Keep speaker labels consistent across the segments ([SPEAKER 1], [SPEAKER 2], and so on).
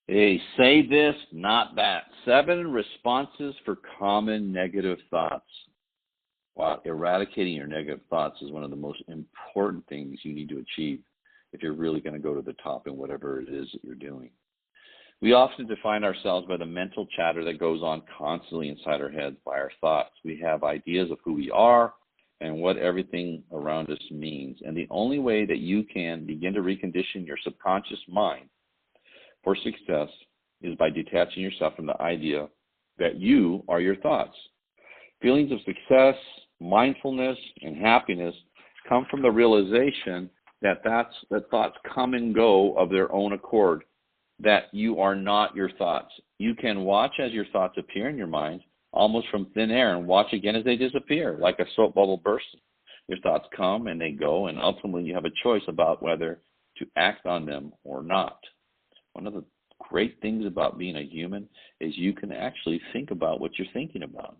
[SPEAKER 1] Hey, say this, not that. 7 responses for common negative thoughts. Wow, eradicating your negative thoughts is one of the most important things you need to achieve if you're really going to go to the top in whatever it is that you're doing. We often define ourselves by the mental chatter that goes on constantly inside our heads by our thoughts. We have ideas of who we are and what everything around us means. And the only way that you can begin to recondition your subconscious mind for success is by detaching yourself from the idea that you are your thoughts. Feelings of success, mindfulness, and happiness come from the realization that thoughts come and go of their own accord, that you are not your thoughts. You can watch as your thoughts appear in your mind, almost from thin air, and watch again as they disappear, like a soap bubble bursting. Your thoughts come and they go, and ultimately you have a choice about whether to act on them or not. One of the great things about being a human is you can actually think about what you're thinking about.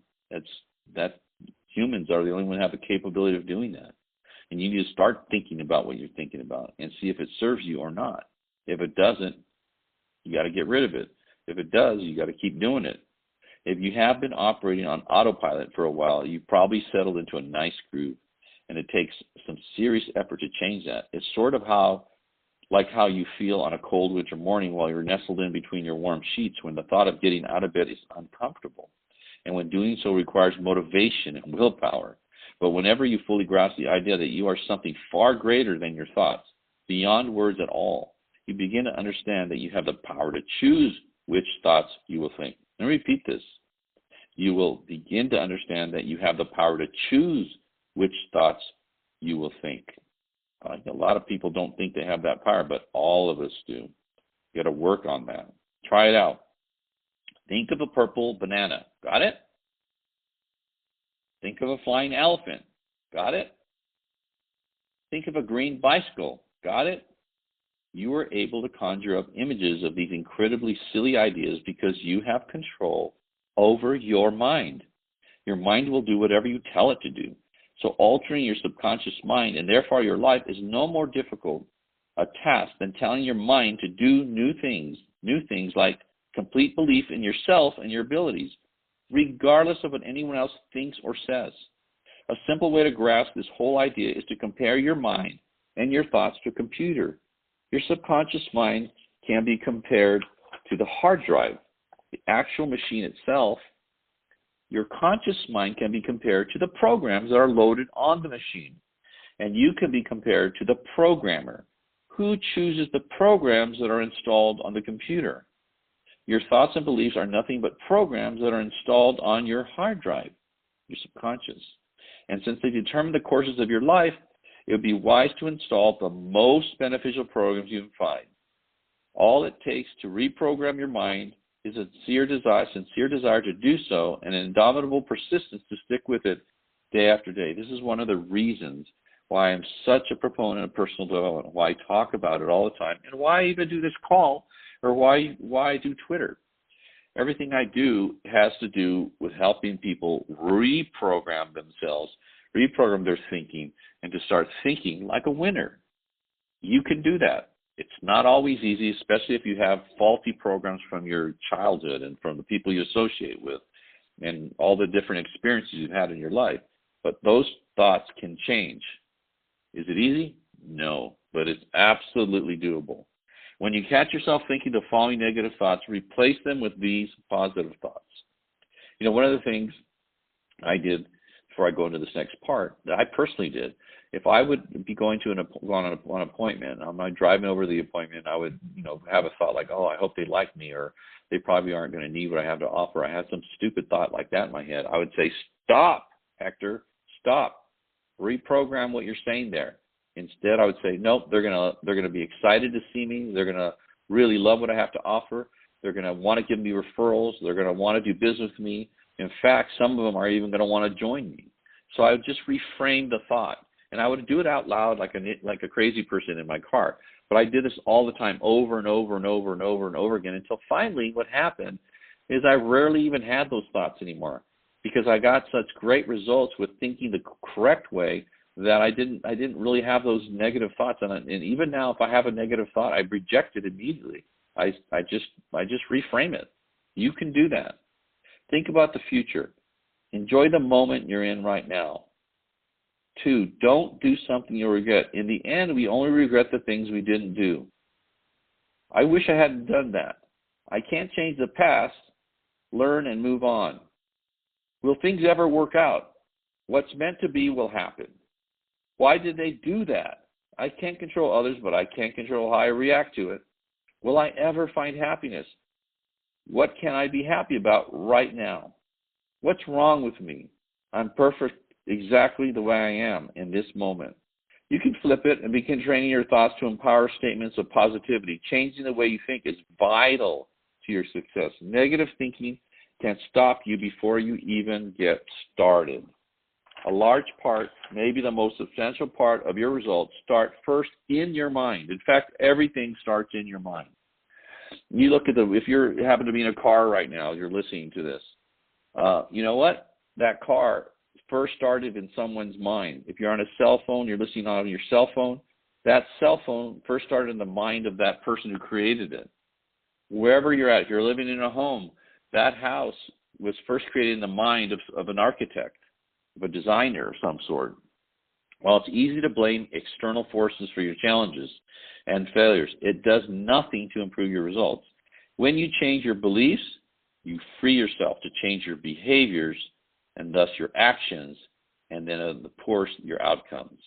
[SPEAKER 1] Humans are the only ones who have the capability of doing that. And you need to start thinking about what you're thinking about and see if it serves you or not. If it doesn't, you got to get rid of it. If it does, you got to keep doing it. If you have been operating on autopilot for a while, you've probably settled into a nice groove, and it takes some serious effort to change that. It's sort of like how you feel on a cold winter morning while you're nestled in between your warm sheets when the thought of getting out of bed is uncomfortable, and when doing so requires motivation and willpower. But whenever you fully grasp the idea that you are something far greater than your thoughts, beyond words at all, you begin to understand that you have the power to choose which thoughts you will think. And repeat this. You will begin to understand that you have the power to choose which thoughts you will think. A lot of people don't think they have that power, but all of us do. You got to work on that. Try it out. Think of a purple banana. Got it? Think of a flying elephant. Got it? Think of a green bicycle. Got it? You are able to conjure up images of these incredibly silly ideas because you have control over your mind. Your mind will do whatever you tell it to do. So altering your subconscious mind and therefore your life is no more difficult a task than telling your mind to do new things like complete belief in yourself and your abilities, regardless of what anyone else thinks or says. A simple way to grasp this whole idea is to compare your mind and your thoughts to a computer. Your subconscious mind can be compared to the hard drive, the actual machine itself. Your conscious mind can be compared to the programs that are loaded on the machine. And you can be compared to the programmer who chooses the programs that are installed on the computer. Your thoughts and beliefs are nothing but programs that are installed on your hard drive, your subconscious. And since they determine the courses of your life, it would be wise to install the most beneficial programs you can find. All it takes to reprogram your mind is a sincere desire to do so, and an indomitable persistence to stick with it day after day. This is one of the reasons why I'm such a proponent of personal development, why I talk about it all the time, and why I even do this call, or why I do Twitter. Everything I do has to do with helping people reprogram themselves, reprogram their thinking, and to start thinking like a winner. You can do that. It's not always easy, especially if you have faulty programs from your childhood and from the people you associate with and all the different experiences you've had in your life. But those thoughts can change. Is it easy? No, but it's absolutely doable. When you catch yourself thinking the following negative thoughts, replace them with these positive thoughts. One of the things I did before I go into this next part that I personally did, if I would be going to on an appointment, I'm driving over the appointment, I would, have a thought like, oh, I hope they like me, or they probably aren't going to need what I have to offer. I had some stupid thought like that in my head. I would say, stop, Hector, stop. Reprogram what you're saying there. Instead, I would say, nope, they're gonna be excited to see me. They're gonna really love what I have to offer. They're gonna want to give me referrals. They're gonna want to do business with me. In fact, some of them are even gonna want to join me. So I would just reframe the thought, and I would do it out loud like a crazy person in my car. But I did this all the time, over and over and over and over and over again, until finally, what happened is I rarely even had those thoughts anymore, because I got such great results with thinking the correct way that I didn't really have those negative thoughts. And even now, if I have a negative thought, I reject it immediately. I just reframe it. You can do that. Think about the future. Enjoy the moment you're in right now. 2, don't do something you'll regret. In the end, we only regret the things we didn't do. I wish I hadn't done that. I can't change the past. Learn and move on. Will things ever work out? What's meant to be will happen. Why did they do that? I can't control others, but I can control how I react to it. Will I ever find happiness? What can I be happy about right now? What's wrong with me? I'm perfect exactly the way I am in this moment. You can flip it and begin training your thoughts to empower statements of positivity. Changing the way you think is vital to your success. Negative thinking can stop you before you even get started. A large part, maybe the most essential part of your results start first in your mind. In fact, everything starts in your mind. You look at if you happen to be in a car right now, you're listening to this. You know what? That car first started in someone's mind. If you're on a cell phone, you're listening on your cell phone, that cell phone first started in the mind of that person who created it. Wherever you're at, if you're living in a home, that house was first created in the mind of an architect, of a designer of some sort. While it's easy to blame external forces for your challenges and failures, it does nothing to improve your results. When you change your beliefs, you free yourself to change your behaviors and thus your actions, and then of course your outcomes.